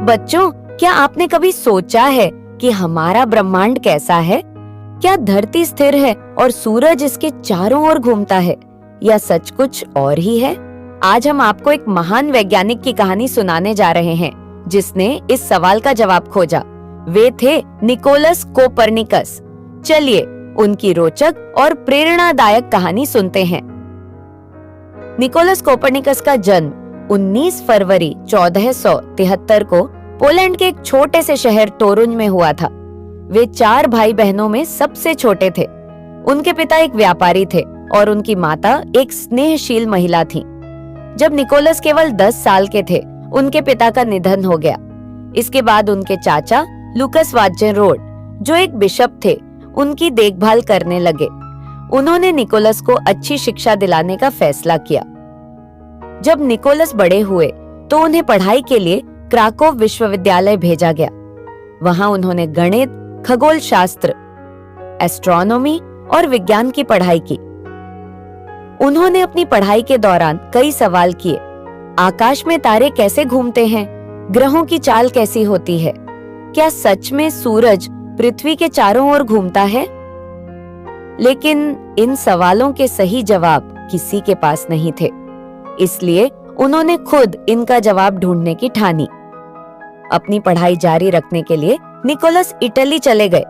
बच्चों, क्या आपने कभी सोचा है कि हमारा ब्रह्मांड कैसा है? क्या धरती स्थिर है और सूरज इसके चारों ओर घूमता है, या सच कुछ और ही है? आज हम आपको एक महान वैज्ञानिक की कहानी सुनाने जा रहे हैं जिसने इस सवाल का जवाब खोजा। वे थे निकोलस कोपरनिकस। चलिए उनकी रोचक और प्रेरणादायक कहानी सुनते हैं। निकोलस कोपरनिकस का जन्म 19 फरवरी 1473 को पोलैंड के एक छोटे से शहर टोरुन में हुआ था। वे 4 भाई बहनों में सबसे छोटे थे। उनके पिता एक व्यापारी थे और उनकी माता एक स्नेहशील महिला थी। जब निकोलस केवल 10 साल के थे, उनके पिता का निधन हो गया। इसके बाद उनके चाचा लुकस वाजेनरोड, जो एक बिशप थे, उनकी देखभाल करने लगे। उन्होंने निकोलस को अच्छी शिक्षा दिलाने का फैसला किया। जब निकोलस बड़े हुए तो उन्हें पढ़ाई के लिए क्राकोव विश्वविद्यालय भेजा गया। वहां उन्होंने गणित, खगोल शास्त्र, एस्ट्रोनॉमी और विज्ञान की पढ़ाई की। उन्होंने अपनी पढ़ाई के दौरान कई सवाल किए। आकाश में तारे कैसे घूमते हैं? ग्रहों की चाल कैसी होती है? क्या सच में सूरज पृथ्वी के चारों ओर घूमता है? लेकिन इन सवालों के सही जवाब किसी के पास नहीं थे। इसलिए उन्होंने खुद इनका जवाब ढूंढने की ठानी। अपनी पढ़ाई जारी रखने के लिए निकोलस इटली चले गए।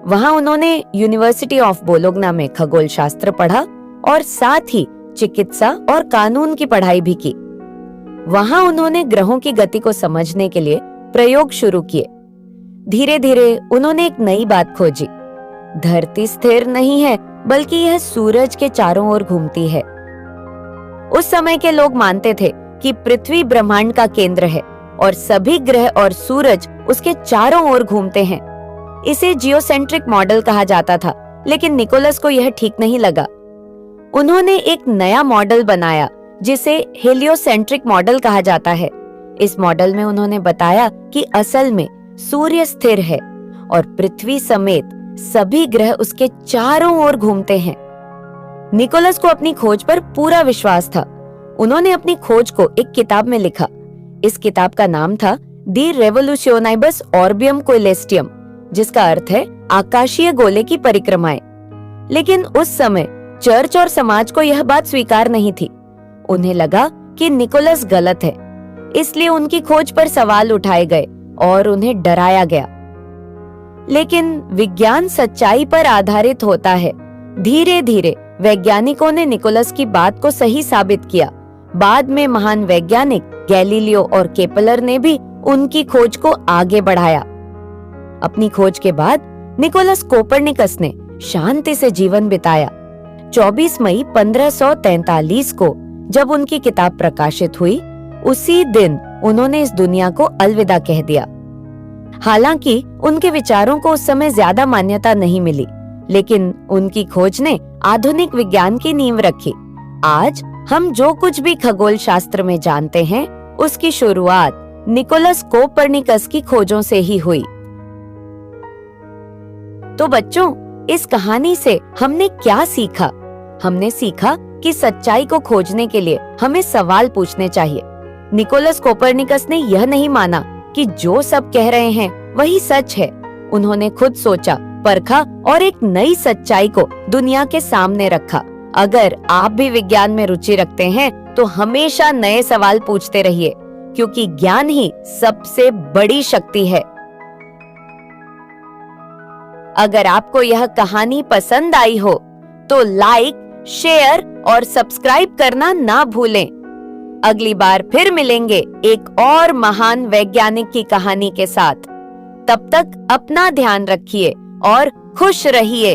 वहां उन्होंने यूनिवर्सिटी ऑफ बोलोग्ना में खगोल शास्त्र पढ़ा और साथ ही चिकित्सा और कानून की पढ़ाई भी की। वहां उन्होंने ग्रहों की गति को समझने के लिए प्रयोग शुरू किए। धीरे धीरे उन्होंने एक नई बात खोजी। धरती स्थिर नहीं है, बल्कि यह सूरज के चारों ओर घूमती है। उस समय के लोग मानते थे कि पृथ्वी ब्रह्मांड का केंद्र है और सभी ग्रह और सूरज उसके चारों ओर घूमते हैं। इसे जियोसेंट्रिक मॉडल कहा जाता था, लेकिन निकोलस को यह ठीक नहीं लगा। उन्होंने एक नया मॉडल बनाया जिसे हेलियोसेंट्रिक मॉडल कहा जाता है। इस मॉडल में उन्होंने बताया कि असल में सूर्य स्थिर है और पृथ्वी समेत सभी ग्रह उसके चारों ओर घूमते हैं। निकोलस को अपनी खोज पर पूरा विश्वास था। उन्होंने अपनी खोज को एक किताब में लिखा। इस किताब का नाम था दी रेवोल्यूशनाइबस ऑर्बियम कोलेस्टियम, जिसका अर्थ है आकाशीय गोले की परिक्रमाएं। लेकिन उस समय चर्च और समाज को यह बात स्वीकार नहीं थी। उन्हें लगा कि निकोलस गलत है, इसलिए उनकी खोज पर सवाल उठाए गए और उन्हें डराया गया। लेकिन विज्ञान सच्चाई पर आधारित होता है। धीरे धीरे वैज्ञानिकों ने निकोलस की बात को सही साबित किया। बाद में महान वैज्ञानिक गैलीलियो और केपलर ने भी उनकी खोज को आगे बढ़ाया। अपनी खोज के बाद निकोलस कोपरनिकस ने शांति से जीवन बिताया। 24 मई 1543 को जब उनकी किताब प्रकाशित हुई, उसी दिन उन्होंने इस दुनिया को अलविदा कह दिया। हालांकि उनके विचारों को उस समय ज्यादा मान्यता नहीं मिली, लेकिन उनकी खोज ने आधुनिक विज्ञान की नींव रखी। आज हम जो कुछ भी खगोल शास्त्र में जानते हैं, उसकी शुरुआत निकोलस कोपरनिकस की खोजों से ही हुई। तो बच्चों, इस कहानी से हमने क्या सीखा? हमने सीखा कि सच्चाई को खोजने के लिए हमें सवाल पूछने चाहिए। निकोलस कोपरनिकस ने यह नहीं माना कि जो सब कह रहे हैं वही सच है। उन्होंने खुद सोचा, परखा और एक नई सच्चाई को दुनिया के सामने रखा। अगर आप भी विज्ञान में रुचि रखते हैं तो हमेशा नए सवाल पूछते रहिए, क्योंकि ज्ञान ही सबसे बड़ी शक्ति है। अगर आपको यह कहानी पसंद आई हो तो लाइक, शेयर और सब्सक्राइब करना ना भूलें। अगली बार फिर मिलेंगे एक और महान वैज्ञानिक की कहानी के साथ। तब तक अपना ध्यान रखिए और खुश रहिए।